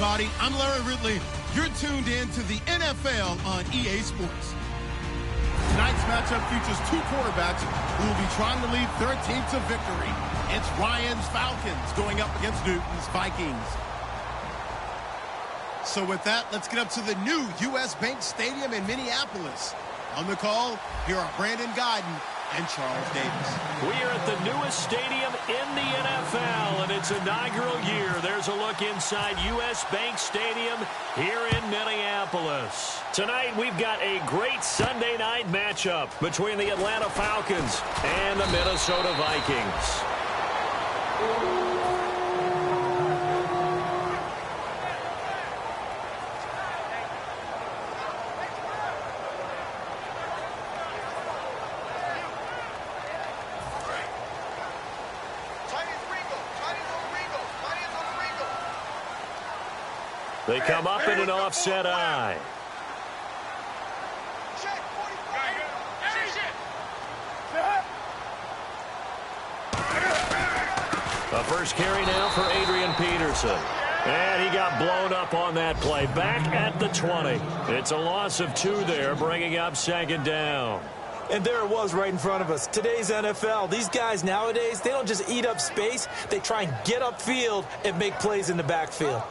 everybody. I'm Larry Ridley. You're tuned in to the NFL on EA Sports. Tonight's matchup features two quarterbacks who will be trying to lead their team to victory. It's Ryan's Falcons going up against Newton's Vikings. So with that, let's get up to the new U.S. Bank Stadium in Minneapolis. On the call, here are Brandon Guyton and Charles Davis. We are at the newest stadium in the NFL, and its inaugural year. There's a look inside U.S. Bank Stadium here in Minneapolis. Tonight, we've got a great Sunday night matchup between the Atlanta Falcons and the Minnesota Vikings. They come up in an offset eye. A first carry now for Adrian Peterson. And he got blown up on that play. Back at the 20. It's a loss of 2 there, bringing up second down. And there it was right in front of us. Today's NFL, these guys nowadays, they don't just eat up space. They try and get upfield and make plays in the backfield.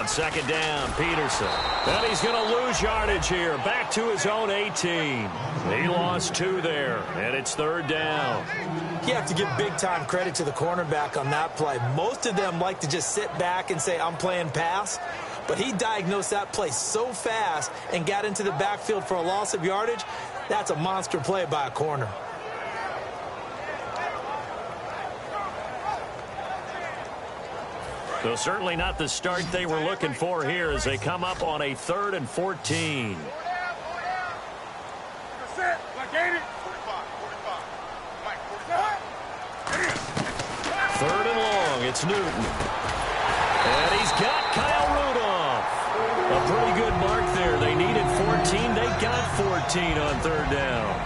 Second down, Peterson. And he's going to lose yardage here. Back to his own 18. He lost 2 there, and it's third down. You have to give big-time credit to the cornerback on that play. Most of them like to just sit back and say, I'm playing pass. But he diagnosed that play so fast and got into the backfield for a loss of yardage. That's a monster play by a corner. So certainly not the start they were looking for here as they come up on a 3rd and 14. Third and long, it's Newton. And he's got Kyle Rudolph. A pretty good mark there. They needed 14. They got 14 on third down.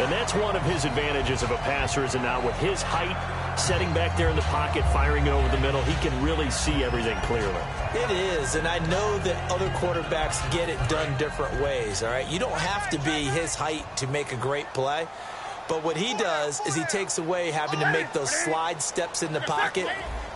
And that's one of his advantages of a passer, is it not? With his height, setting back there in the pocket, firing it over the middle, he can really see everything clearly. It is, and I know that other quarterbacks get it done different ways, all right? You don't have to be his height to make a great play, but what he does is he takes away having to make those slide steps in the pocket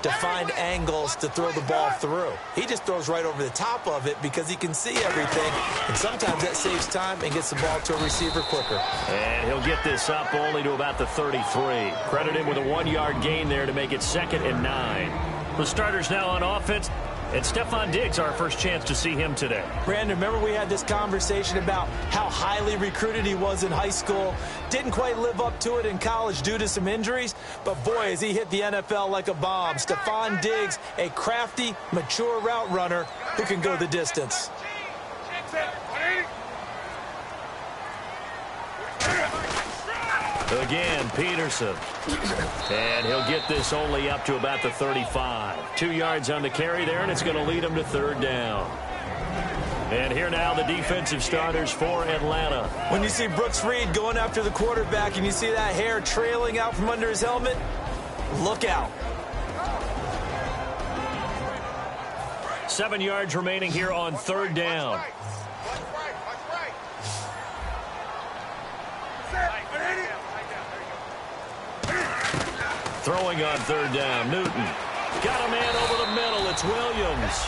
to find angles to throw the ball through. He just throws right over the top of it because he can see everything, and sometimes that saves time and gets the ball to a receiver quicker. And he'll get this up only to about the 33. Credit him with a 1-yard gain there to make it 2nd and 9. The starters now on offense, and Stephon Diggs, our first chance to see him today. Brandon, remember we had this conversation about how highly recruited he was in high school. Didn't quite live up to it in college due to some injuries. But, boy, has he hit the NFL like a bomb. Stephon Diggs, a crafty, mature route runner who can go the distance. Again, Peterson. And he'll get this only up to about the 35. 2 yards on the carry there, and it's going to lead him to third down. And here now the defensive starters for Atlanta. When you see Brooks Reed going after the quarterback and you see that hair trailing out from under his helmet, look out. 7 yards remaining here on third down. Throwing on third down, Newton. Got a man over the middle. It's Williams.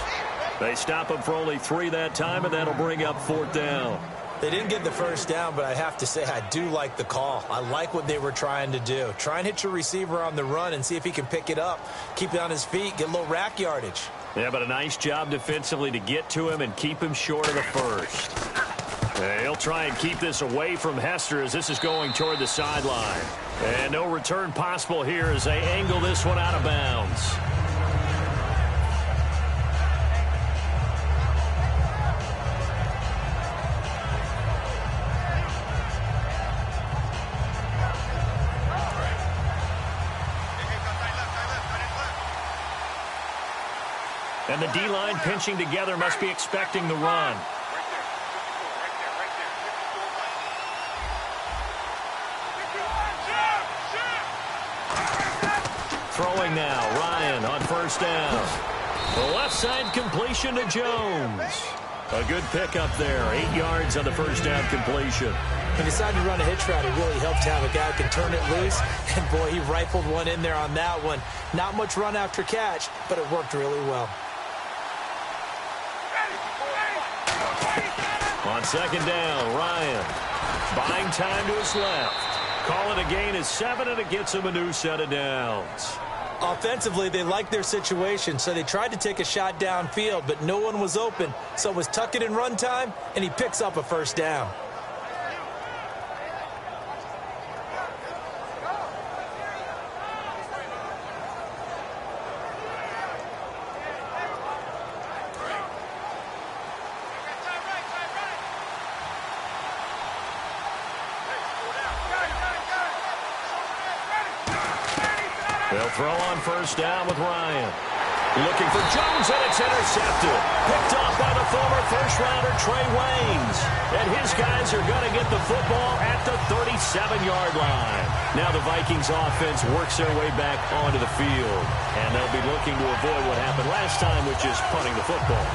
They stop him for only 3 that time, and that'll bring up 4th down. They didn't get the first down, but I have to say I do like the call. I like what they were trying to do. Try and hit your receiver on the run and see if he can pick it up, keep it on his feet, get a little rack yardage. Yeah, but a nice job defensively to get to him and keep him short of the first. He'll try and keep this away from Hester as this is going toward the sideline. And no return possible here as they angle this one out of bounds. And the D-line pinching together must be expecting the run. Throwing now, Ryan on first down. The left side completion to Jones. A good pickup there, 8 yards on the first down completion. He decided to run a hitch route. It really helped to have a guy who can turn it loose. And, boy, he rifled one in there on that one. Not much run after catch, but it worked really well. On second down, Ryan buying time to his left. Call it a gain of 7, and it gets him a new set of downs. Offensively, they liked their situation, so they tried to take a shot downfield, but no one was open. So it was tuck it in run time, and he picks up a first down. They'll throw on first down with Ryan. Looking for Jones, and it's intercepted. Picked off by the former first-rounder Trey Waynes. And his guys are going to get the football at the 37-yard line. Now the Vikings offense works their way back onto the field. And they'll be looking to avoid what happened last time, which is punting the football.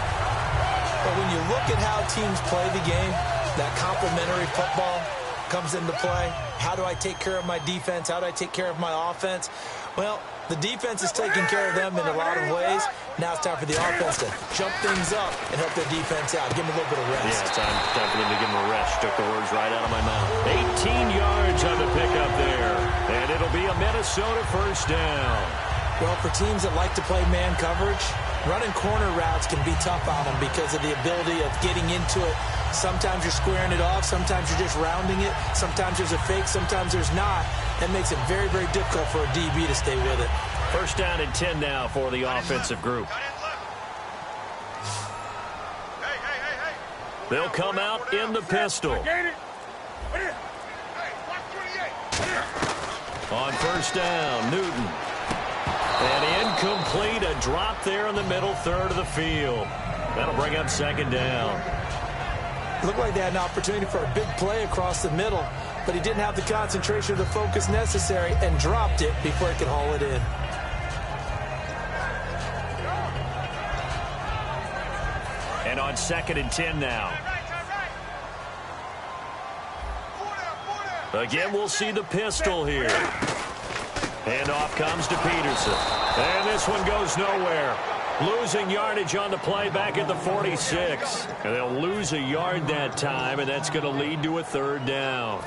But when you look at how teams play the game, that complementary football comes into play. How do I take care of my defense? How do I take care of my offense? Well, the defense is taking care of them in a lot of ways. Now it's time for the offense to jump things up and help their defense out. Give them a little bit of rest. Yeah, it's time for them to give them a rest. Took the words right out of my mouth. 18 yards on the pickup there. And it'll be a Minnesota first down. Well, for teams that like to play man coverage, running corner routes can be tough on them because of the ability of getting into it. Sometimes you're squaring it off. Sometimes you're just rounding it. Sometimes there's a fake. Sometimes there's not. That makes it very, very difficult for a DB to stay with it. First down and 10 now for the offensive group. They'll come out in the pistol. On first down, Newton. And incomplete, a drop there in the middle third of the field. That'll bring up second down. Looked like they had an opportunity for a big play across the middle, but he didn't have the concentration or the focus necessary and dropped it before he could haul it in. And on second and 10 now. Again, we'll see the pistol here. Handoff comes to Peterson. And this one goes nowhere. Losing yardage on the play back at the 46. And they'll lose a yard that time, and that's going to lead to a third down.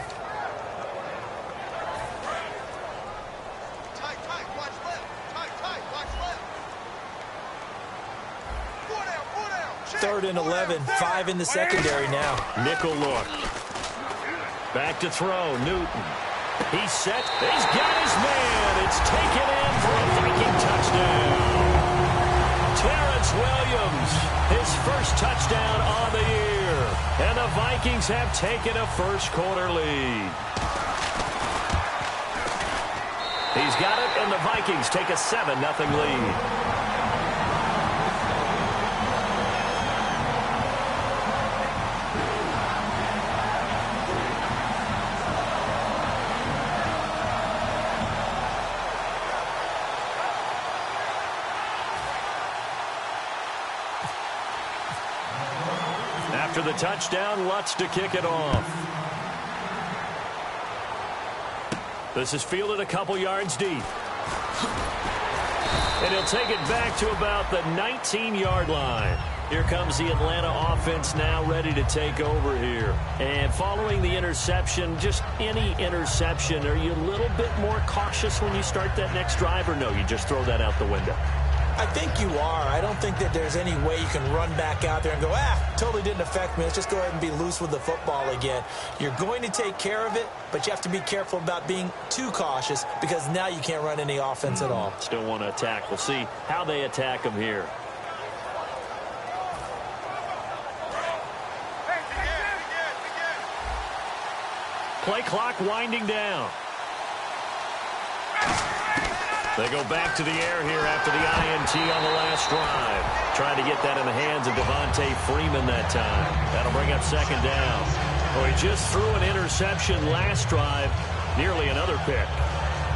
Third and 11, 5 in the secondary now. Nickel look. Back to throw, Newton. He's set. He's got his man. It's taken in for a Viking touchdown. Terrence Williams, his first touchdown on the year. And the Vikings have taken a first-quarter lead. He's got it, and the Vikings take a 7-0 lead. After the touchdown, Lutz to kick it off. This is fielded a couple yards deep. And he'll take it back to about the 19-yard line. Here comes the Atlanta offense now ready to take over here. And following the interception, just any interception, are you a little bit more cautious when you start that next drive, or no, you just throw that out the window? I think you are. I don't think that there's any way you can run back out there and go, totally didn't affect me. Let's just go ahead and be loose with the football again. You're going to take care of it, but you have to be careful about being too cautious because now you can't run any offense at all. Still want to attack. We'll see how they attack them here. Play clock winding down. They go back to the air here after the INT on the last drive. Trying to get that in the hands of Devontae Freeman that time. That'll bring up second down. Well, he just threw an interception last drive. Nearly another pick.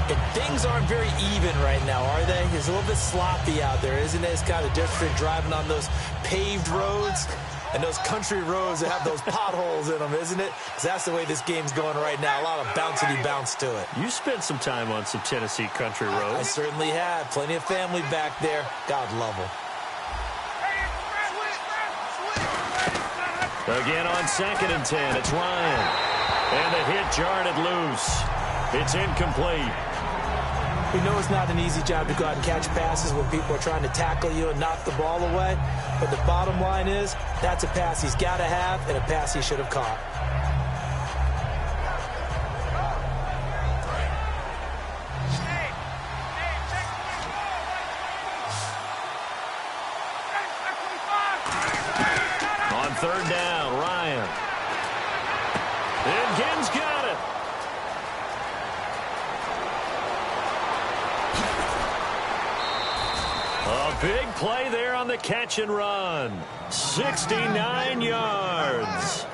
And things aren't very even right now, are they? It's a little bit sloppy out there, isn't it? It's kind of different driving on those paved roads and those country roads that have those potholes in them, isn't it? Because that's the way this game's going right now. A lot of bouncy bounce to it. You spent some time on some Tennessee country roads. I certainly have. Plenty of family back there. God love them. Again on 2nd and 10, it's Ryan. And the hit jarred it loose. It's incomplete. We know it's not an easy job to go out and catch passes when people are trying to tackle you and knock the ball away. But the bottom line is, that's a pass he's got to have and a pass he should have caught. On 3rd down, Ryan. And Ginn's got it. A big play there on the catch and run. 69 yards.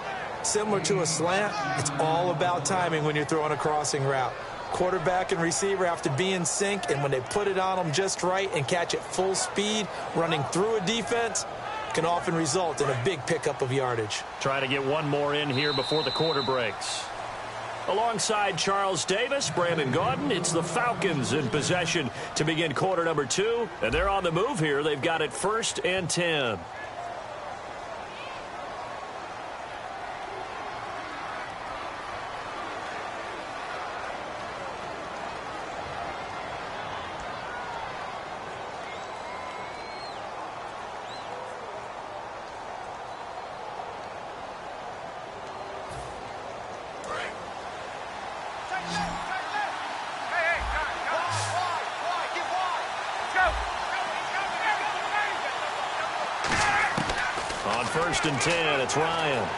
Similar to a slant, it's all about timing when you're throwing a crossing route. Quarterback and receiver have to be in sync, and when they put it on them just right and catch it full speed, running through a defense, can often result in a big pickup of yardage. Try to get one more in here before the quarter breaks. Alongside Charles Davis, Brandon Gaudin, it's the Falcons in possession to begin quarter number 2. And they're on the move here. They've got it 1st and 10. On 1st and 10, it's Ryan.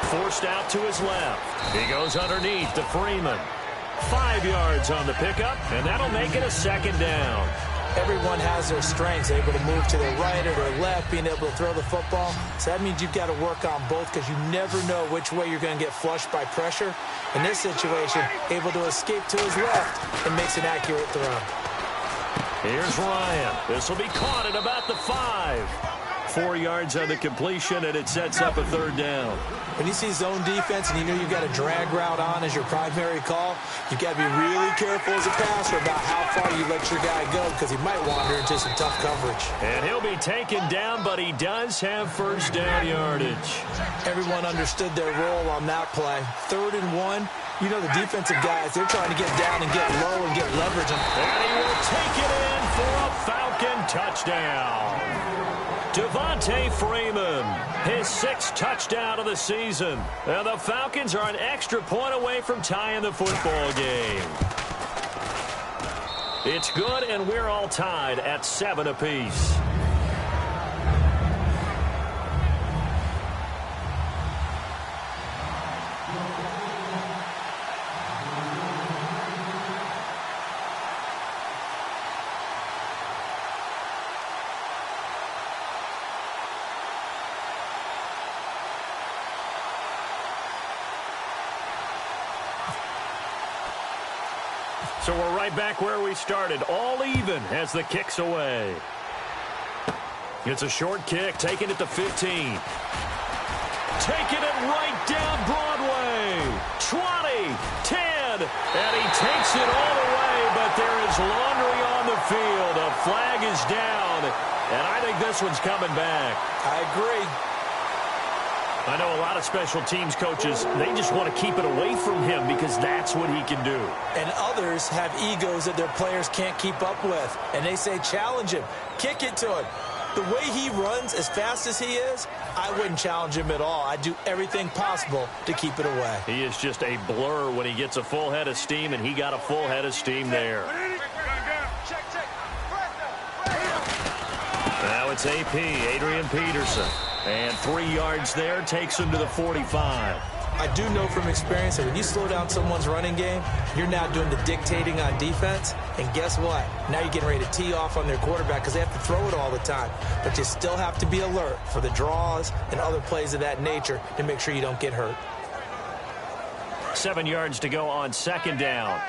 Forced out to his left. He goes underneath to Freeman. 5 yards on the pickup, and that'll make it a 2nd down. Everyone has their strengths, able to move to their right or their left, being able to throw the football. So that means you've got to work on both because you never know which way you're going to get flushed by pressure. In this situation, able to escape to his left and makes an accurate throw. Here's Ryan. This will be caught at about the 5. 4 yards on the completion, and it sets up a 3rd down. When you see zone defense and you know you've got a drag route on as your primary call, you've got to be really careful as a passer about how far you let your guy go because he might wander into some tough coverage. And he'll be taken down, but he does have 1st down yardage. Everyone understood their role on that play. 3rd and 1. You know the defensive guys, they're trying to get down and get low and get leverage. And he will take it in for a Falcon touchdown. Devontae Freeman, his 6th touchdown of the season. And the Falcons are an extra point away from tying the football game. It's good, and we're all tied at 7 apiece. So we're right back where we started, all even as the kick's away. It's a short kick, taking it to 15. Taking it right down Broadway. 20, 10, and he takes it all the way, but there is laundry on the field. A flag is down, and I think this one's coming back. I agree. I know a lot of special teams coaches, they just want to keep it away from him because that's what he can do. And others have egos that their players can't keep up with. And they say, challenge him, kick it to him. The way he runs as fast as he is, I wouldn't challenge him at all. I'd do everything possible to keep it away. He is just a blur when he gets a full head of steam, and he got a full head of steam there. Now it's AP, Adrian Peterson. And 3 yards there takes him to the 45. I do know from experience that when you slow down someone's running game, you're now doing the dictating on defense. And guess what? Now you're getting ready to tee off on their quarterback because they have to throw it all the time. But you still have to be alert for the draws and other plays of that nature to make sure you don't get hurt. 7 yards to go on second down.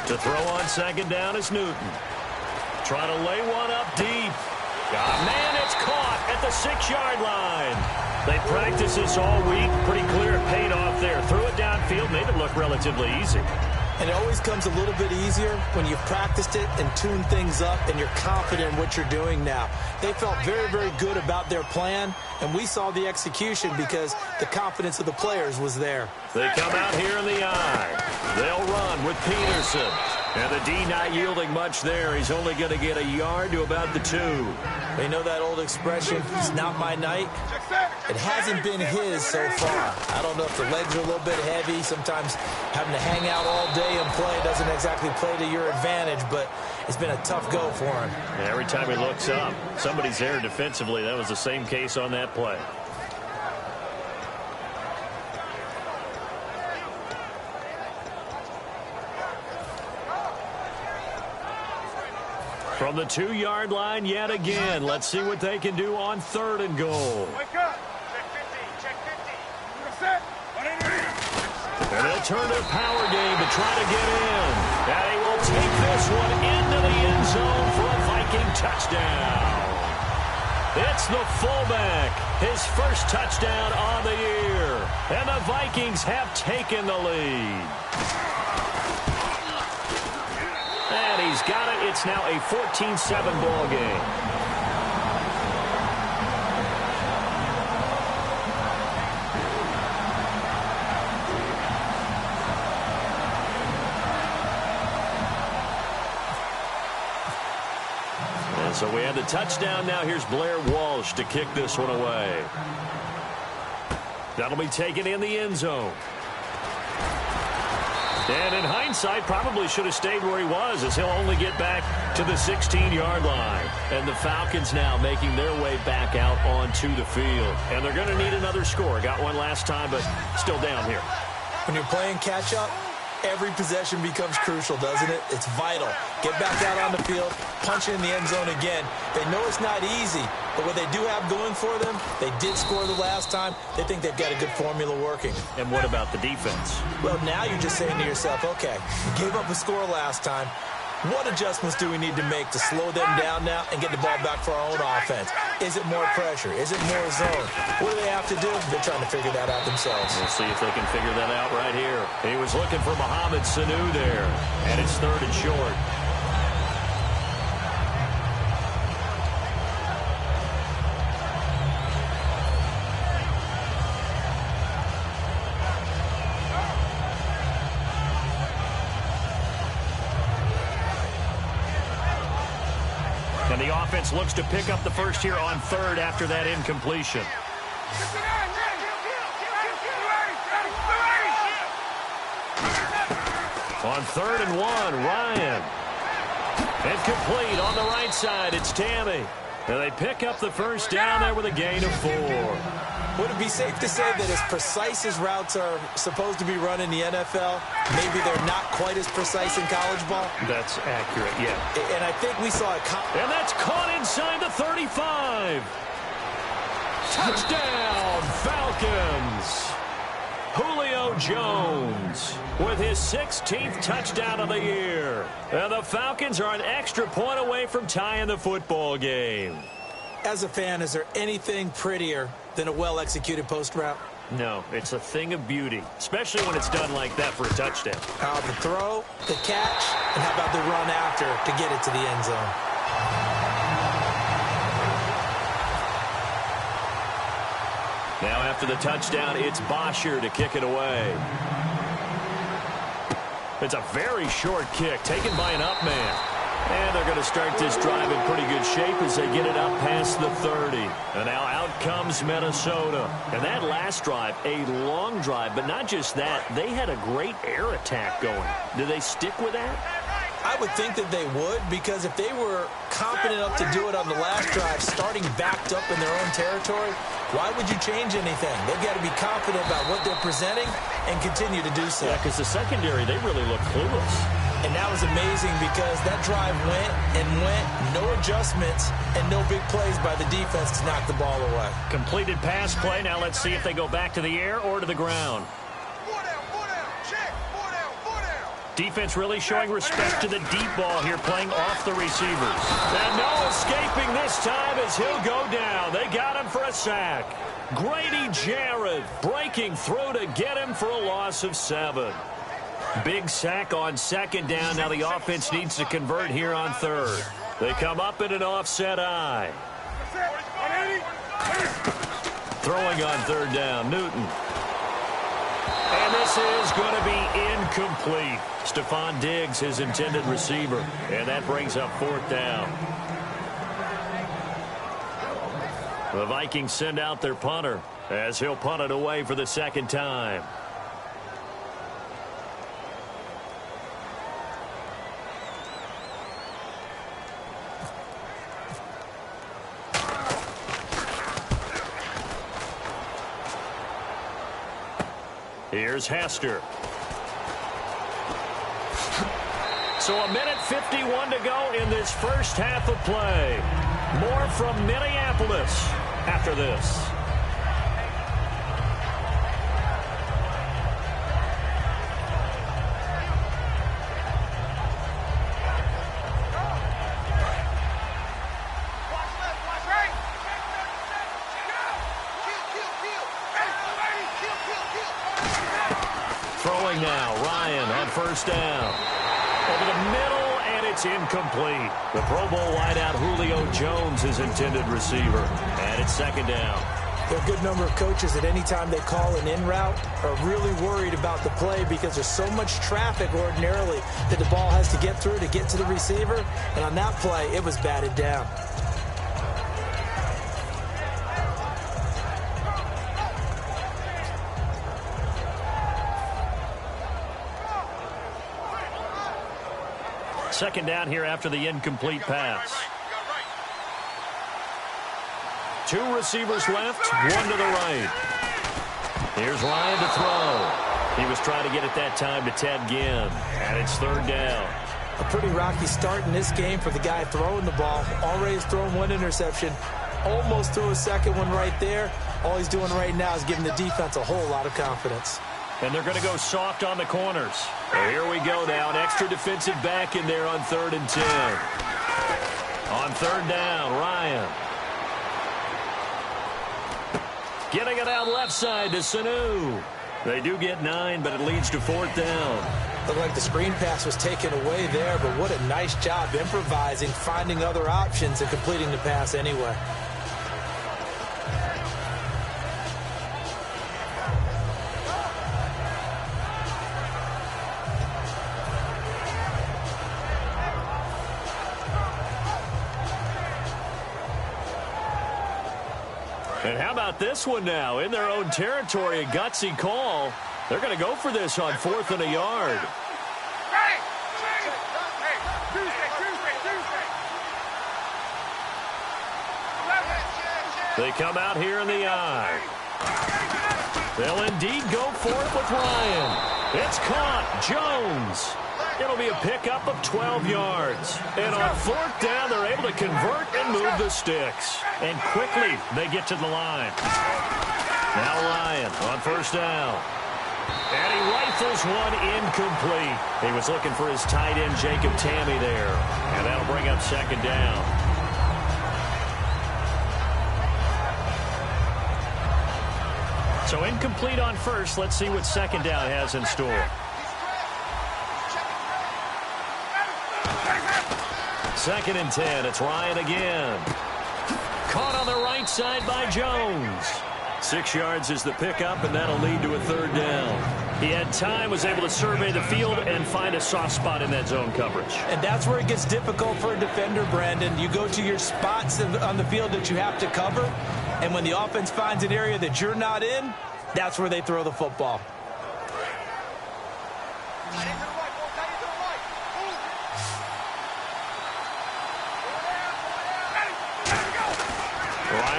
To throw on second down is Newton. Trying to lay one up deep. Man, it's caught at the 6-yard line. They practiced this all week. Pretty clear it paid off there. Threw it downfield, made it look relatively easy. And it always comes a little bit easier when you've practiced it and tuned things up and you're confident in what you're doing now. They felt very, very good about their plan, and we saw the execution because the confidence of the players was there. They come out here in the eye. They'll run with Peterson. And the D not yielding much there. He's only going to get a yard to about the 2. They know that old expression, it's not my night. It hasn't been his so far. I don't know if the legs are a little bit heavy. Sometimes having to hang out all day and play doesn't exactly play to your advantage, but it's been a tough go for him. And every time he looks up, somebody's there defensively. That was the same case on that play. From the 2-yard line yet again. Let's see what they can do on 3rd and goal. Wake up. Check 50. And they'll turn their power game to try to get in. And he will take this one into the end zone for a Viking touchdown. It's the fullback. His first touchdown on the year. And the Vikings have taken the lead. And he's got it. It's now a 14-7 ball game. And so we have the touchdown. Now here's Blair Walsh to kick this one away. That'll be taken in the end zone. And in hindsight, probably should have stayed where he was, as he'll only get back to the 16-yard line. And the Falcons now making their way back out onto the field. And they're going to need another score. Got one last time, but still down here. When you're playing catch-up, every possession becomes crucial, doesn't it? It's vital. Get back out on the field, punch it in the end zone again. They know it's not easy, but what they do have going for them, they did score the last time. They think they've got a good formula working. And what about the defense? Well, now you're just saying to yourself, okay, we gave up a score last time. What adjustments do we need to make to slow them down now and get the ball back for our own offense? Is it more pressure? Is it more zone? What do they have to do? They're trying to figure that out themselves. We'll see if they can figure that out right here. He was looking for Mohamed Sanu there, and it's 3rd and short. And the offense looks to pick up the first here on 3rd after that incompletion. On 3rd and 1, Ryan. And complete on the right side. It's Tammy. And they pick up the first down there with a gain of 4. Would it be safe to say that as precise as routes are supposed to be run in the NFL, maybe they're not quite as precise in college ball? That's accurate, yeah. And I think we saw a... And that's caught inside the 35. Touchdown, Falcons. Julio Jones with his 16th touchdown of the year. And the Falcons are an extra point away from tying the football game. As a fan, is there anything prettier than a well-executed post route? No, it's a thing of beauty, especially when it's done like that for a touchdown. The throw, the catch, and how about the run after to get it to the end zone? Now after the touchdown, it's Bosher to kick it away. It's a very short kick taken by an up man. And they're going to start this drive in pretty good shape as they get it up past the 30. And now out comes Minnesota. And that last drive, a long drive, but not just that. They had a great air attack going. Do they stick with that? I would think that they would, because if they were confident enough to do it on the last drive, starting backed up in their own territory, why would you change anything? They've got to be confident about what they're presenting and continue to do so. Yeah, because the secondary, they really look clueless. And that was amazing because that drive went and went, no adjustments, and no big plays by the defense to knock the ball away. Completed pass play. Now let's see if they go back to the air or to the ground. Defense really showing respect to the deep ball here, playing off the receivers. And no escaping this time as he'll go down. They got him for a sack. Grady Jarrett breaking through to get him for a loss of 7. Big sack on second down. Now the offense needs to convert here on third. They come up in an offset eye. Throwing on third down, Newton. And this is going to be incomplete. Stephon Diggs, his intended receiver. And that brings up fourth down. The Vikings send out their punter as he'll punt it away for the second time. Here's Hester. So a minute 51 to go in this first half of play. More from Minneapolis after this. Throwing now, Ryan on first down. Over the middle, and it's incomplete. The Pro Bowl wideout Julio Jones is intended receiver. And it's second down. There are a good number of coaches at any time they call an in route are really worried about the play because there's so much traffic ordinarily that the ball has to get through to get to the receiver. And on that play, it was batted down. Second down here after the incomplete pass. 2 receivers left, 1 to the right. Here's Ryan to throw. He was trying to get it that time to Ted Ginn, and it's third down. A pretty rocky start in this game for the guy throwing the ball. Already has thrown 1 interception. Almost threw a second one right there. All he's doing right now is giving the defense a whole lot of confidence. And they're going to go soft on the corners. Well, here we go now. An extra defensive back in there on 3rd and 10. On third down, Ryan. Getting it out left side to Sanu. They do get 9, but it leads to 4th down. Looked like the screen pass was taken away there, but what a nice job improvising, finding other options, and completing the pass anyway. And how about this one now? In their own territory, a gutsy call. They're going to go for this on 4th and a yard. They come out here in the eye. They'll indeed go for it with Ryan. It's caught. Jones. It'll be a pickup of 12 yards. And on 4th down, they're able to convert and move the sticks. And quickly, they get to the line. Now Ryan on first down. And he rifles one incomplete. He was looking for his tight end, Jacob Tamme, there. And that'll bring up second down. So incomplete on first. Let's see what second down has in store. Second and 10. It's Ryan again. Caught on the right side by Jones. 6 yards is the pickup, and that'll lead to a third down. He had time, was able to survey the field and find a soft spot in that zone coverage. And that's where it gets difficult for a defender, Brandon. You go to your spots on the field that you have to cover, and when the offense finds an area that you're not in, that's where they throw the football.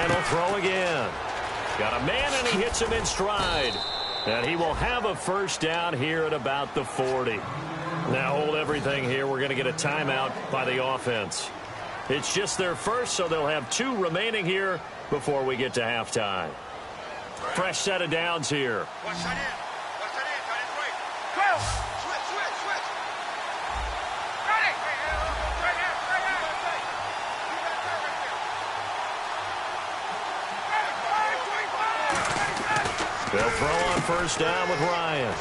Final throw again. Got a man, and he hits him in stride. And he will have a first down here at about the 40. Now hold everything here. We're going to get a timeout by the offense. It's just their first, so they'll have 2 remaining here before we get to halftime. Fresh set of downs here. Watch that in. Watch that in. Got it right. Go! Switch, switch, switch. Ready. Right here. Right here. You got that right there. They'll throw on first down with Ryan.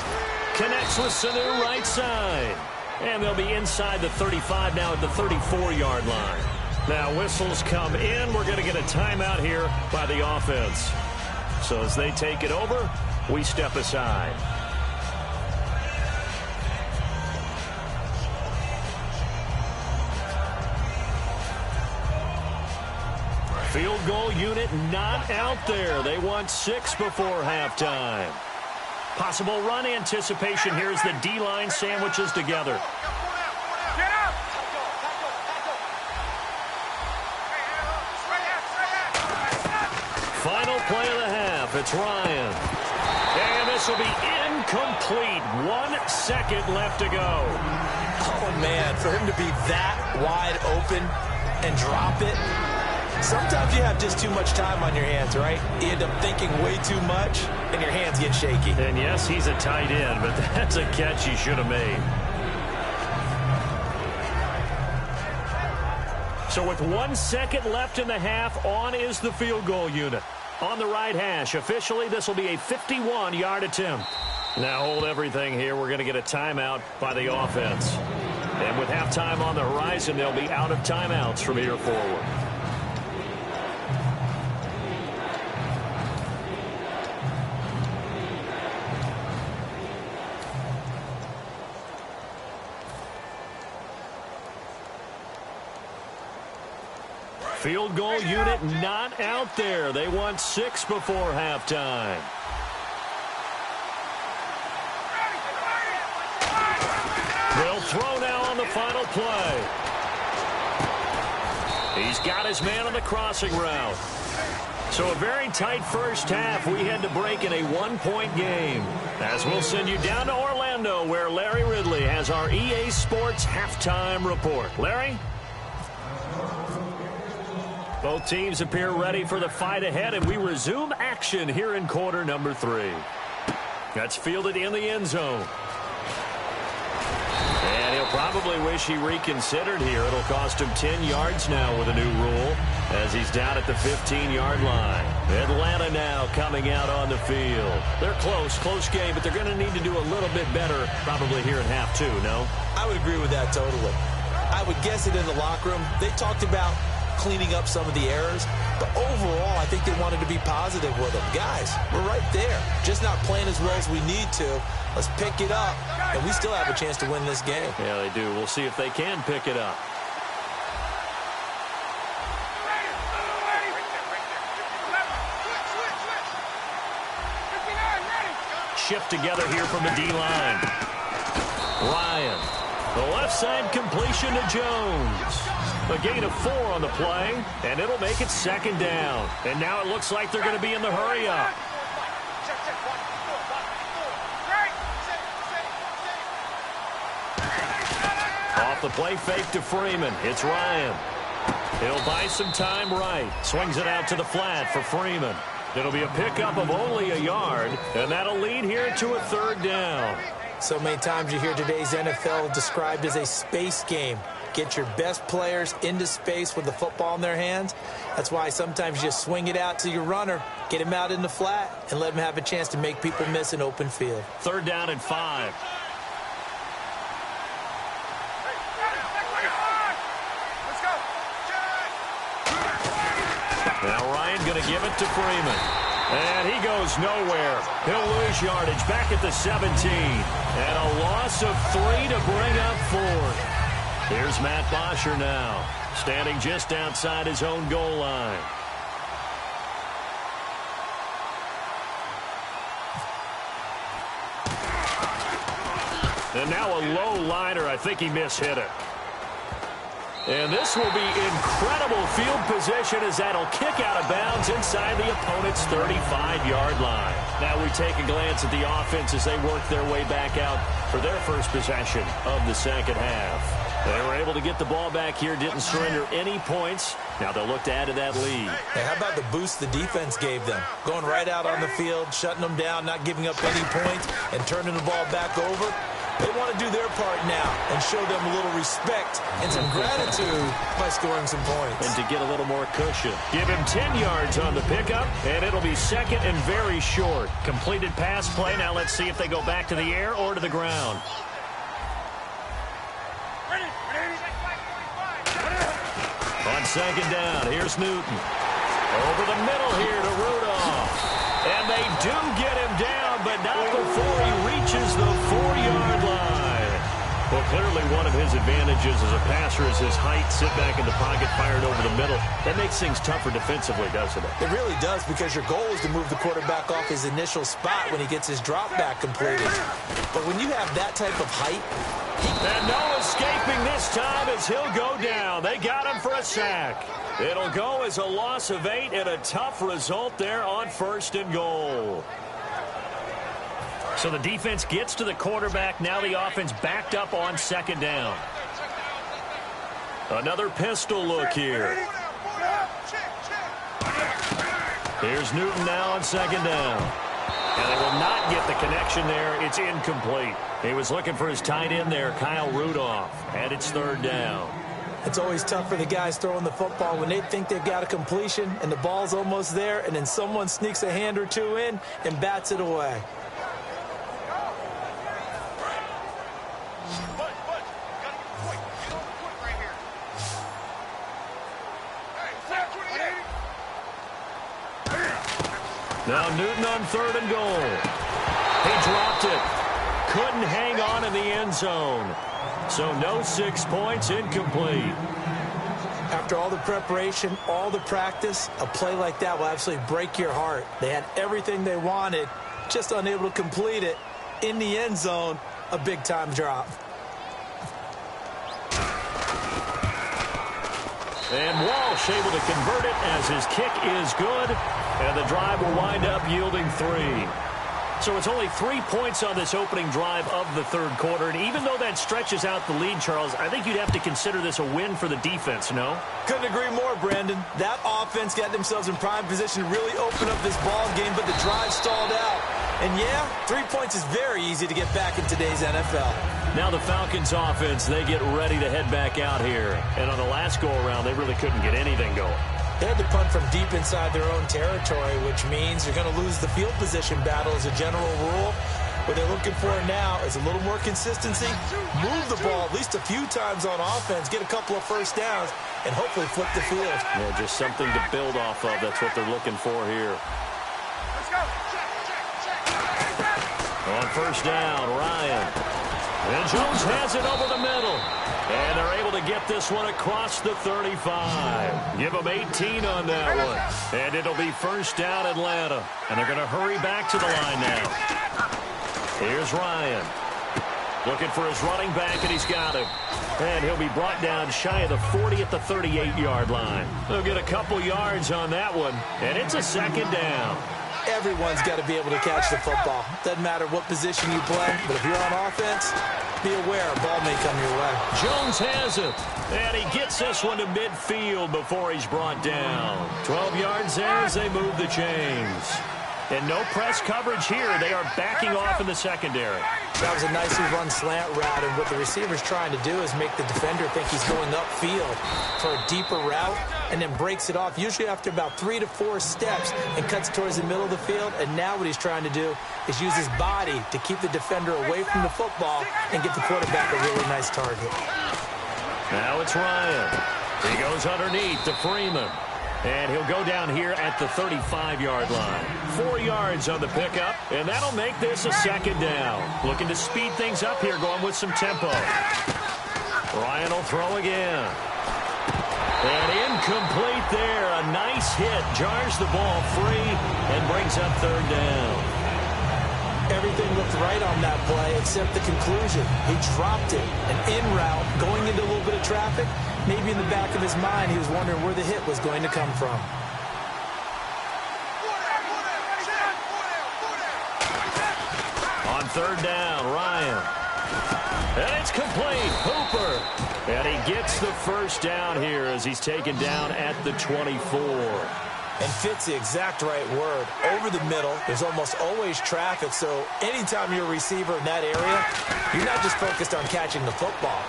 Connects with Sanu right side. And they'll be inside the 35 now at the 34-yard line. Now whistles come in. We're going to get a timeout here by the offense. So as they take it over, we step aside. Field goal unit not out there. They want 6 before halftime. Possible run anticipation here as the D-line sandwiches together. Get up! Final play of the half. It's Ryan. And this will be incomplete. 1 second left to go. Oh, man, for him to be that wide open and drop it. Sometimes you have just too much time on your hands, right? You end up thinking way too much, and your hands get shaky. And yes, he's a tight end, but that's a catch he should have made. So with 1 second left in the half, on is the field goal unit. On the right hash, officially, this will be a 51-yard attempt. Now hold everything here. We're going to get a timeout by the offense. And with halftime on the horizon, they'll be out of timeouts from here forward. Field goal unit not out there. They want 6 before halftime. They'll throw now on the final play. He's got his man on the crossing route. So a very tight first half. We had to break in a 1-point game. As we'll send you down to Orlando, where Larry Ridley has our EA Sports halftime report. Larry? Both teams appear ready for the fight ahead, and we resume action here in quarter number 3. That's fielded in the end zone. And he'll probably wish he reconsidered here. It'll cost him 10 yards now with a new rule as he's down at the 15-yard line. Atlanta now coming out on the field. They're close game, but they're going to need to do a little bit better probably here in half 2, no? I would agree with that totally. I would guess it in the locker room. They talked about cleaning up some of the errors, but overall I think they wanted to be positive with them. Guys, we're right there, just not playing as well as we need to. Let's pick it up, and we still have a chance to win this game. Yeah, they do. We'll see if they can pick it up. Shift together here from the D-line. Ryan, the left side completion to Jones. A gain of 4 on the play, and it'll make it 2nd down. And now it looks like they're going to be in the hurry-up. Off the play fake to Freeman. It's Ryan. He'll buy some time right. Swings it out to the flat for Freeman. It'll be a pickup of only a yard, and that'll lead here to a 3rd down. So many times you hear today's NFL described as a space game. Get your best players into space with the football in their hands. That's why sometimes you just swing it out to your runner, get him out in the flat, and let him have a chance to make people miss an open field. 3rd down and 5. Now Ryan going to give it to Freeman. And he goes nowhere. He'll lose yardage back at the 17. And a loss of 3 to bring up 4th. Here's Matt Bosher now, standing just outside his own goal line. And now a low liner. I think he mishit it. And this will be incredible field position as that'll kick out of bounds inside the opponent's 35-yard line. Now we take a glance at the offense as they work their way back out for their first possession of the second half. They were able to get the ball back here, didn't surrender any points. Now they'll look to add to that lead. Hey, how about the boost the defense gave them? Going right out on the field, shutting them down, not giving up any points, and turning the ball back over. They want to do their part now and show them a little respect and some gratitude by scoring some points. And to get a little more cushion. Give him 10 yards on the pickup, and it'll be second and very short. Completed pass play. Now let's see if they go back to the air or to the ground. On second down, here's Newton. Over the middle here to Rudolph. And they do get him down, but not before he reaches the 4-yard line. Well, clearly one of his advantages as a passer is his height. Sit back in the pocket, fired over the middle. That makes things tougher defensively, doesn't it? It really does, because your goal is to move the quarterback off his initial spot when he gets his drop back completed. But when you have that type of height, and no escaping this time as he'll go down. They got him for a sack. It'll go as a loss of 8 and a tough result there on 1st and goal. So the defense gets to the quarterback. Now the offense backed up on 2nd down. Another pistol look here. Here's Newton now on 2nd down. And they will not get the connection there. It's incomplete. He was looking for his tight end there, Kyle Rudolph. And it's 3rd down. It's always tough for the guys throwing the football when they think they've got a completion and the ball's almost there, and then someone sneaks a hand or two in and bats it away. Now Newton on 3rd and goal. He dropped it. Couldn't hang on in the end zone. So no 6 points, incomplete. After all the preparation, all the practice, a play like that will absolutely break your heart. They had everything they wanted, just unable to complete it. In the end zone, a big-time drop. And Walsh able to convert it as his kick is good. And the drive will wind up yielding 3. So it's only 3 points on this opening drive of the 3rd quarter. And even though that stretches out the lead, Charles, I think you'd have to consider this a win for the defense, no? Couldn't agree more, Brandon. That offense got themselves in prime position to really open up this ball game, but the drive stalled out. And yeah, 3 points is very easy to get back in today's NFL. Now the Falcons offense, they get ready to head back out here. And on the last go-around, they really couldn't get anything going. They had to punt from deep inside their own territory, which means you're going to lose the field position battle as a general rule. What they're looking for now is a little more consistency, move the ball at least a few times on offense, get a couple of first downs, and hopefully flip the field. Yeah, just something to build off of. That's what they're looking for here. Let's go. Check. On 1st down, Ryan. And Jones has it over the middle. And they're able to get this one across the 35. Give them 18 on that one. And it'll be 1st down, Atlanta. And they're going to hurry back to the line now. Here's Ryan. Looking for his running back, and he's got him. And he'll be brought down shy of the 40 at the 38-yard line. They'll get a couple yards on that one. And it's a 2nd down. Everyone's got to be able to catch the football. Doesn't matter what position you play, but if you're on offense, be aware a ball may come your way. Jones has it, and he gets this one to midfield before he's brought down. 12 yards there as they move the chains. And no press coverage here. They are backing off in the secondary. That was a nicely run slant route, and what the receiver's trying to do is make the defender think he's going upfield for a deeper route, and then breaks it off, usually after about 3 to 4 steps, and cuts towards the middle of the field. And now what he's trying to do is use his body to keep the defender away from the football and get the quarterback a really nice target. Now it's Ryan. He goes underneath to Freeman. And he'll go down here at the 35-yard line. 4 yards on the pickup, and that'll make this a 2nd down. Looking to speed things up here, going with some tempo. Ryan will throw again. And incomplete there. A nice hit. Jars the ball free and brings up 3rd down. Everything looked right on that play except the conclusion. He dropped it, an in route, going into a little bit of traffic, maybe in the back of his mind, he was wondering where the hit was going to come from. On third down, Ryan. And it's complete. Hooper. And he gets the first down here as he's taken down at the 24. And fits the exact right word. Over the middle, there's almost always traffic, so anytime you're a receiver in that area, you're not just focused on catching the football.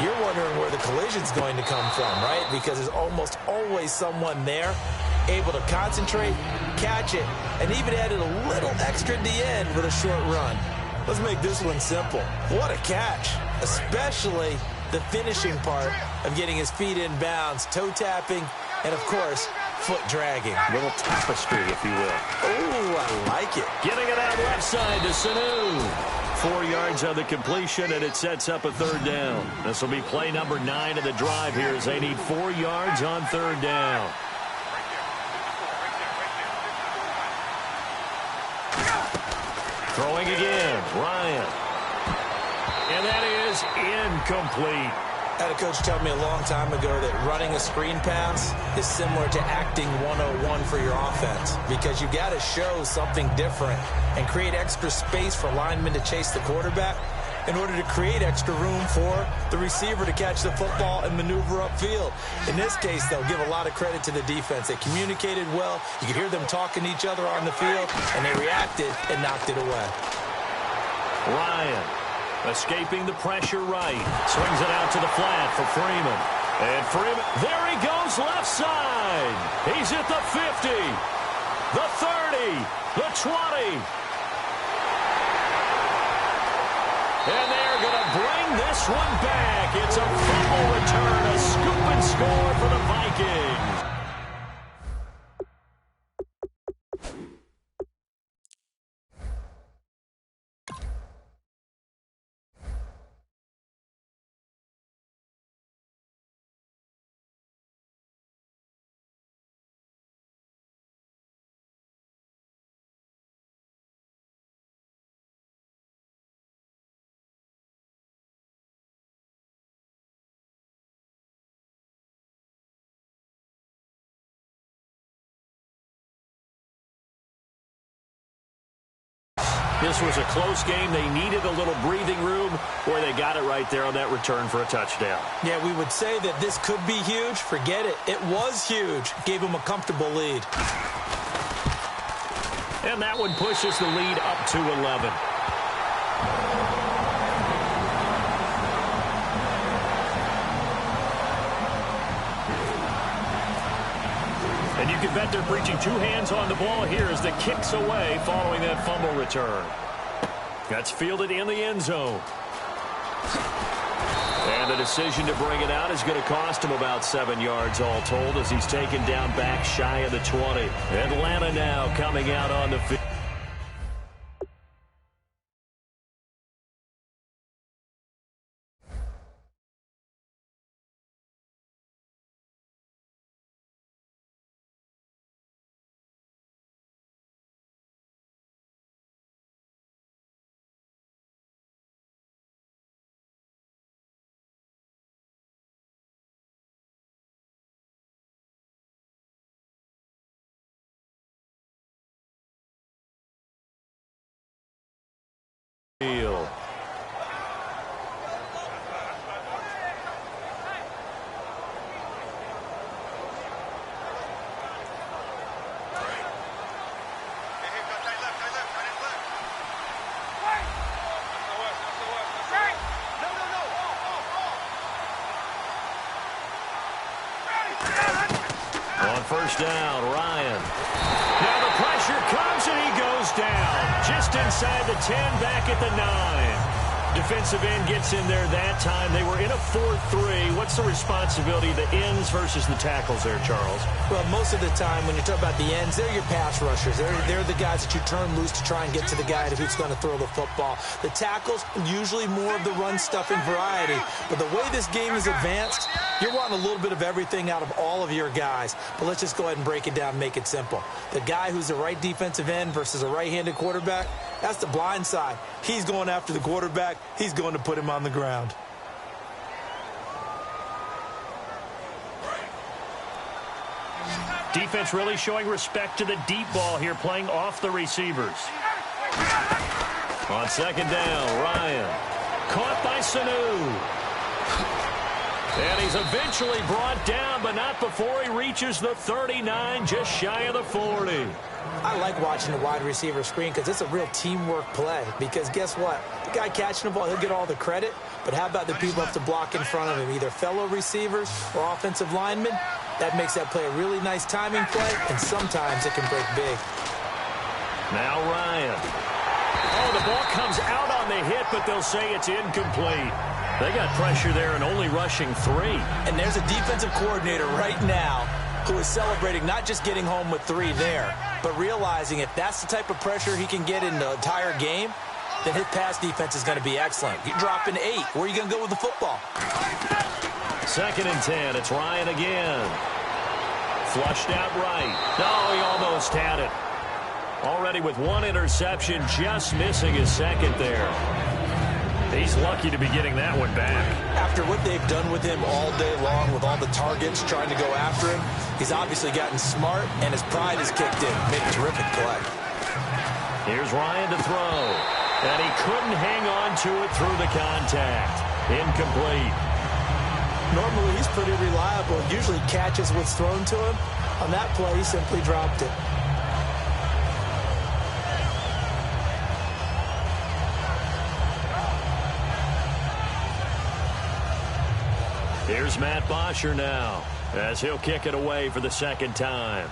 You're wondering where the collision's going to come from, right? Because there's almost always someone there able to concentrate, catch it, and even added a little extra at the end with a short run. Let's make this one simple. What a catch, especially the finishing part of getting his feet in bounds, toe tapping, and of course, foot dragging. Little tapestry, if you will. Oh, I like it. Getting it out left side to Sanu. 4 yards on the completion, and it sets up a third down. This will be play number 9 of the drive here as they need 4 yards on third down. Throwing again, Ryan. And that is incomplete. I had a coach tell me a long time ago that running a screen pass is similar to acting 101 for your offense, because you got to show something different and create extra space for linemen to chase the quarterback in order to create extra room for the receiver to catch the football and maneuver upfield. In this case, they'll give a lot of credit to the defense. They communicated well. You could hear them talking to each other on the field, and they reacted and knocked it away. Ryan. Escaping the pressure right. Swings it out to the flat for Freeman. And Freeman, there he goes left side. He's at the 50, the 30, the 20. And they're going to bring this one back. It's a fumble return, a scoop and score for the Vikings. This was a close game. They needed a little breathing room, where they got it right there on that return for a touchdown. Yeah, we would say that this could be huge. Forget it. It was huge. Gave them a comfortable lead. And that one pushes the lead up to 11. And you can bet they're preaching 2 hands on the ball here as the kick's away following that fumble return. That's fielded in the end zone. And the decision to bring it out is going to cost him about 7 yards all told as he's taken down back shy of the 20. Atlanta now coming out on the field. On first down, Ryan. Now the pressure comes and he goes down. Just inside the 10, back at the 9. Defensive end gets in there that time. They were in a 4-3. What's the responsibility of the ends versus the tackles there, Charles? Well, most of the time when you talk about the ends, they're your pass rushers. They're the guys that you turn loose to try and get to the guy who's going to throw the football. The tackles, usually more of the run-stuffing variety. But the way this game is advanced, you're wanting a little bit of everything out of all of your guys. But let's just go ahead and break it down and make it simple. The guy who's the right defensive end versus a right-handed quarterback, that's the blind side. He's going after the quarterback. He's going to put him on the ground. Defense really showing respect to the deep ball here, playing off the receivers. On second down, Ryan. Caught by Sanu. And he's eventually brought down, but not before he reaches the 39, just shy of the 40. I like watching the wide receiver screen because it's a real teamwork play. Because guess what? The guy catching the ball, he'll get all the credit. But how about the people up to block in front of him, either fellow receivers or offensive linemen? That makes that play a really nice timing play, and sometimes it can break big. Now Ryan. Oh, the ball comes out on the hit, but they'll say it's incomplete. They got pressure there and only rushing 3. And there's a defensive coordinator right now who is celebrating not just getting home with 3 there, but realizing if that's the type of pressure he can get in the entire game, then his pass defense is going to be excellent. You're dropping 8. Where are you going to go with the football? Second and 10. It's Ryan again. Flushed out right. No, he almost had it. Already with 1 interception, just missing his second there. He's lucky to be getting that one back. After what they've done with him all day long, with all the targets trying to go after him, he's obviously gotten smart, and his pride has kicked in. Made a terrific play. Here's Ryan to throw. And he couldn't hang on to it through the contact. Incomplete. Normally, he's pretty reliable. Usually catches what's thrown to him. On that play, he simply dropped it. Here's Matt Bosher now, as he'll kick it away for the second time.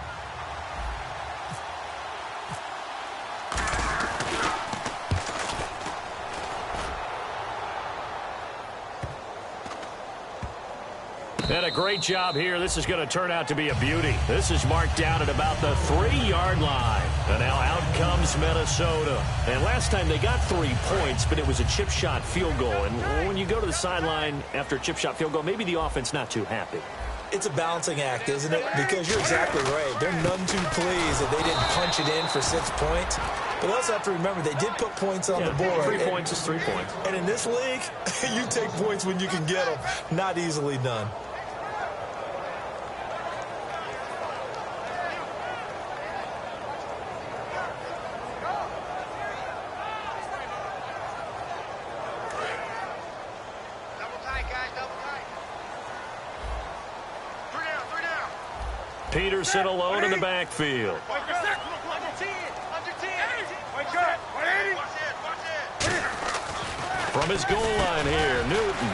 And a great job here. This is going to turn out to be a beauty. This is marked down at about the 3-yard line. And now out comes Minnesota. And last time they got 3 points, but it was a chip shot field goal. And when you go to the sideline after a chip shot field goal, maybe the offense not too happy. It's a balancing act, isn't it? Because you're exactly right. They're none too pleased that they didn't punch it in for 6 points. But also have to remember, they did put points on the board. 3 points is 3 points. And in this league, you take points when you can get them. Not easily done. Peterson alone in the backfield. From his goal line here, Newton.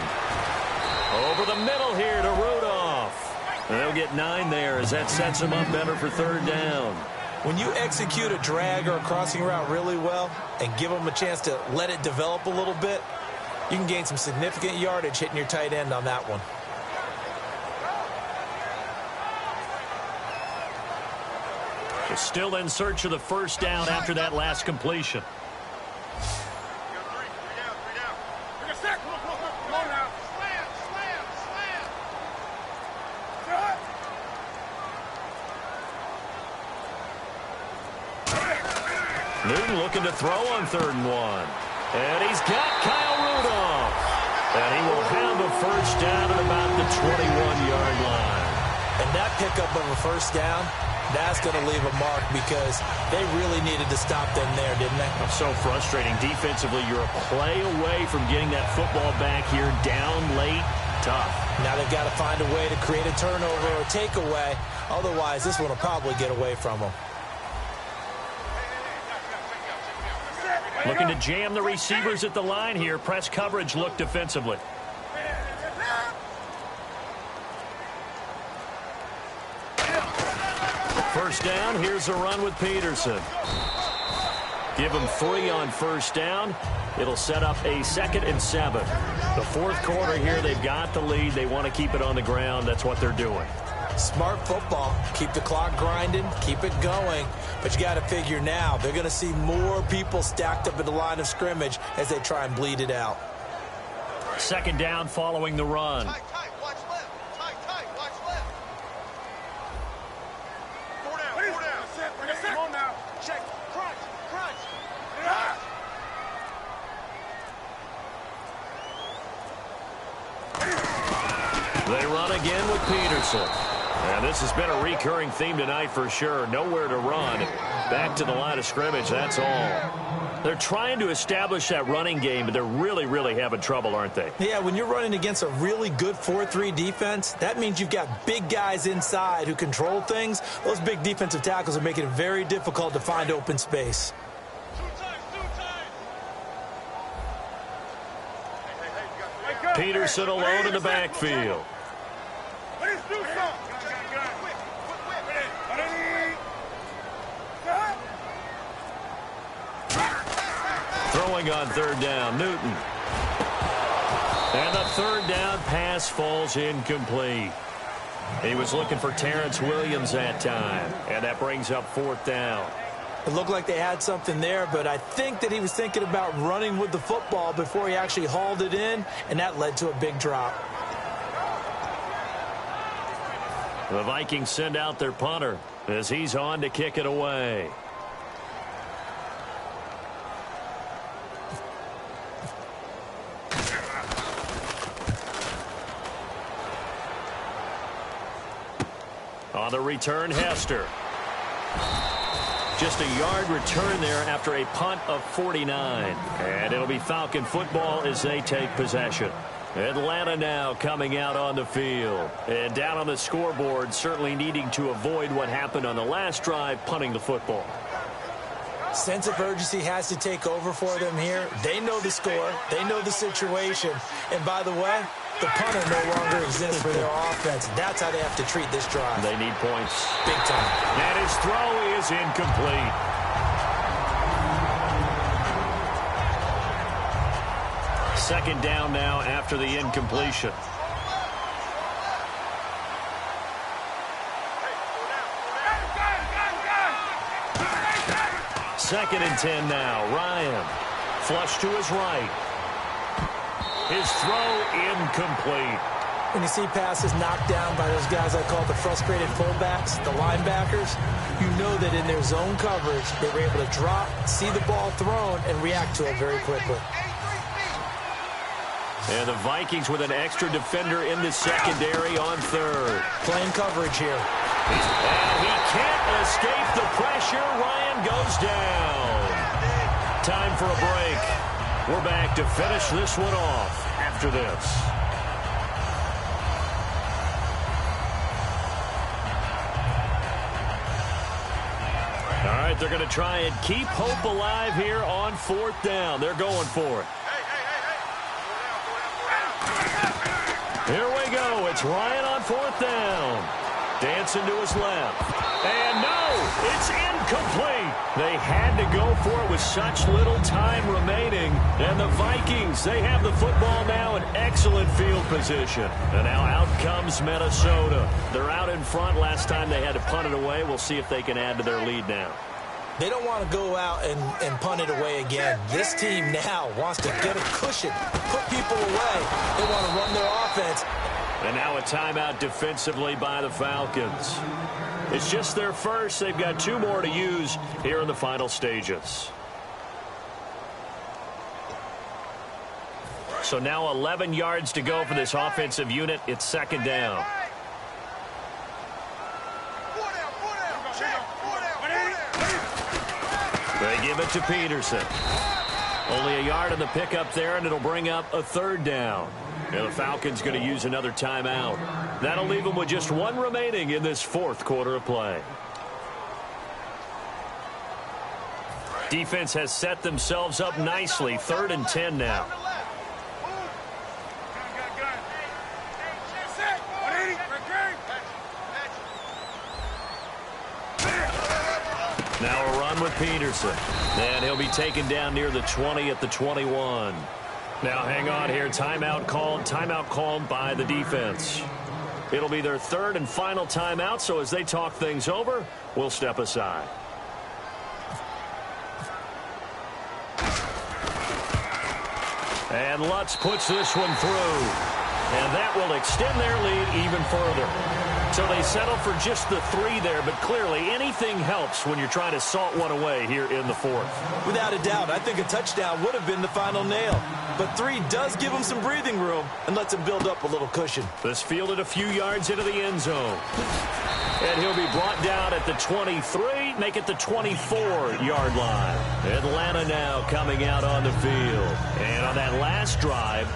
Over the middle here to Rudolph. And they'll get 9 there as that sets him up better for 3rd down. When you execute a drag or a crossing route really well and give them a chance to let it develop a little bit, you can gain some significant yardage hitting your tight end on that one. Still in search of the 1st down after that last completion. Newton looking to throw on 3rd and 1. And he's got Kyle Rudolph. And he will have a 1st down at about the 21-yard line. And that pickup of a 1st down, that's going to leave a mark because they really needed to stop them there, didn't they? So frustrating. Defensively, you're a play away from getting that football back here down late. Tough. Now they've got to find a way to create a turnover or a takeaway. Otherwise, this one will probably get away from them. Looking to jam the receivers at the line here. Press coverage look defensively. First down, here's a run with Peterson. Give him 3 on 1st down. It'll set up a 2nd and 7. The 4th quarter here, they've got the lead. They want to keep it on the ground. That's what they're doing. Smart football. Keep the clock grinding. Keep it going. But you got to figure now, they're going to see more people stacked up at the line of scrimmage as they try and bleed it out. 2nd down following the run. Tight, watch left. Tight, watch left. 4 down. Come on now. Check. Crunch. They run again with Peterson. And this has been a recurring theme tonight for sure. Nowhere to run. Back to the line of scrimmage, that's all. They're trying to establish that running game, but they're really, really having trouble, aren't they? Yeah, when you're running against a really good 4-3 defense, that means you've got big guys inside who control things. Those big defensive tackles are making it very difficult to find open space. Peterson alone in the backfield. Throwing on third down, Newton. And the third down pass falls incomplete. He was looking for Terrence Williams that time, and that brings up fourth down. It looked like they had something there, but I think that he was thinking about running with the football before he actually hauled it in, and that led to a big drop. The Vikings send out their punter as he's on to kick it away. On the return, Hester. Just a yard return there after a punt of 49. And it'll be Falcon football as they take possession. Atlanta now coming out on the field. And down on the scoreboard, certainly needing to avoid what happened on the last drive, punting the football. Sense of urgency has to take over for them here. They know the score. They know the situation. And by the way, the punter no longer exists for their offense. That's how they have to treat this drive. They need points. Big time. And his throw is incomplete. Second down now after the incompletion. Second and 10 now. Ryan. Flush to his right. His throw incomplete. When you see passes knocked down by those guys I call the frustrated fullbacks, the linebackers, you know that in their zone coverage, they were able to drop, see the ball thrown, and react to it very quickly. And the Vikings with an extra defender in the secondary on third. Playing coverage here. And he can't escape the pressure. Ryan goes down. Time for a break. We're back to finish this one off after this. All right, they're going to try and keep hope alive here on fourth down. They're going for it. Here we go. It's Ryan on fourth down. Dancing to his left. And no, it's incomplete. They had to go for it with such little time remaining. And the Vikings, they have the football now in excellent field position. And now out comes Minnesota. They're out in front. Last time they had to punt it away. We'll see if they can add to their lead now. They don't want to go out and punt it away again. This team now wants to get a cushion, put people away. They want to run their offense. And now a timeout defensively by the Falcons. It's just their first. They've got two more to use here in the final stages. So now 11 yards to go for this offensive unit. It's second down. They give it to Peterson. Only a yard on the pickup there, and it'll bring up a third down. And the Falcons going to use another timeout. That'll leave them with just one remaining in this fourth quarter of play. Defense has set themselves up nicely. 3rd and 10 now. Now a run with Peterson. And he'll be taken down near the 20 at the 21. Now hang on here. Timeout called by the defense. It'll be their third and final timeout, so as they talk things over, we'll step aside. And Lutz puts this one through. And that will extend their lead even further. So they settle for just the 3 there, but clearly anything helps when you're trying to salt one away here in the 4th. Without a doubt, I think a touchdown would have been the final nail. But 3 does give him some breathing room and lets him build up a little cushion. This fielded a few yards into the end zone. And he'll be brought down at the 23, make it the 24-yard line. Atlanta now coming out on the field. And on that last drive,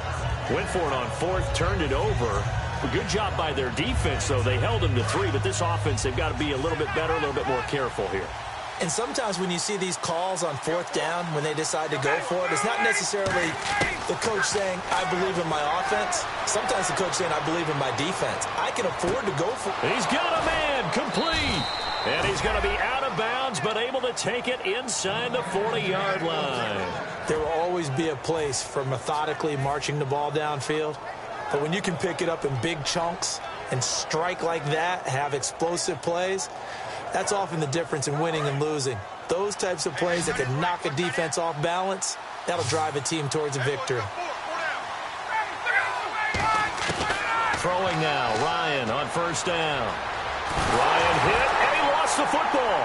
went for it on 4th, turned it over. A good job by their defense, though. They held them to 3, but this offense, they've got to be a little bit better, a little bit more careful here. And sometimes when you see these calls on 4th down, when they decide to go for it, it's not necessarily the coach saying, I believe in my offense. Sometimes the coach saying, I believe in my defense. I can afford to go for it. He's got a man complete. And he's going to be out of bounds, but able to take it inside the 40-yard line. There will always be a place for methodically marching the ball downfield. But when you can pick it up in big chunks and strike like that, have explosive plays, that's often the difference in winning and losing. Those types of plays that can knock a defense off balance, that'll drive a team towards a victory. Throwing now, Ryan on 1st down. Ryan hit, and he lost the football.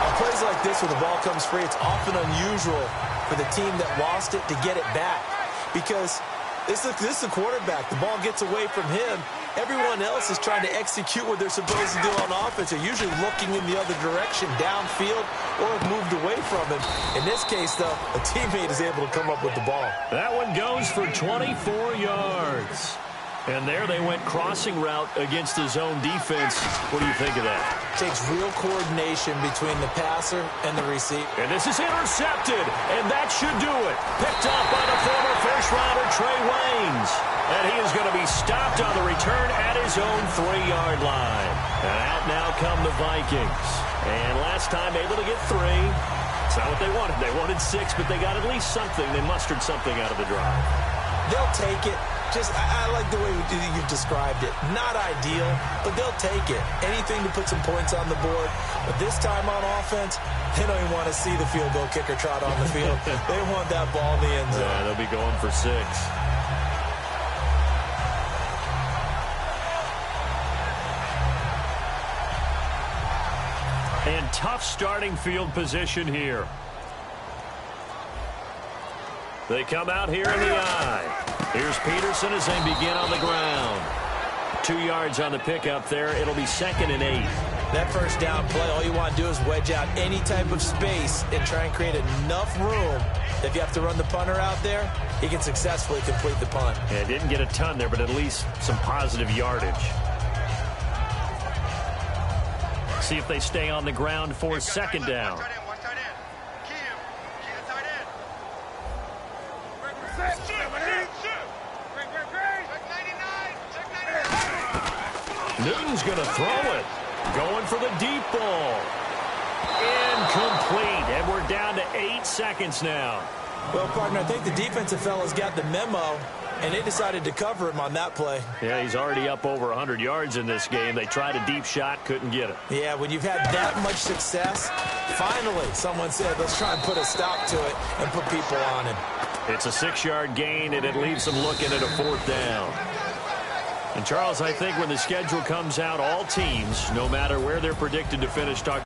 On plays like this where the ball comes free, it's often unusual for the team that lost it to get it back. Because this is the quarterback. The ball gets away from him. Everyone else is trying to execute what they're supposed to do on offense. They're usually looking in the other direction, downfield, or have moved away from him. In this case, though, a teammate is able to come up with the ball. That one goes for 24 yards. And there they went crossing route against the zone defense. What do you think of that? Takes real coordination between the passer and the receiver. And this is intercepted, and that should do it. Picked up by the former first-rounder Trey Waynes. And he is going to be stopped on the return at his own 3-yard line. And out now come the Vikings. And last time able to get 3. It's not what they wanted. They wanted 6, but they got at least something. They mustered something out of the drive. They'll take it. I like the way you've described it. Not ideal, but they'll take it. Anything to put some points on the board. But this time on offense, they don't even want to see the field goal kicker trot on the field. They want that ball in the end zone. Yeah, they'll be going for 6. And tough starting field position here. They come out here in the eye. Here's Peterson as they begin on the ground. 2 yards on the pickup there. It'll be 2nd and 8. That first down play, all you want to do is wedge out any type of space and try and create enough room. If you have to run the punter out there, he can successfully complete the punt. Yeah, didn't get a ton there, but at least some positive yardage. See if they stay on the ground for 2nd down. Newton's going to throw it. Going for the deep ball. Incomplete. And we're down to 8 seconds now. Well, partner, I think the defensive fellas got the memo, and they decided to cover him on that play. Yeah, he's already up over 100 yards in this game. They tried a deep shot, couldn't get it. Yeah, when you've had that much success, finally someone said, let's try and put a stop to it and put people on him. It's a 6-yard gain, and it leaves them looking at a 4th down. And, Charles, I think when the schedule comes out, all teams, no matter where they're predicted to finish, talk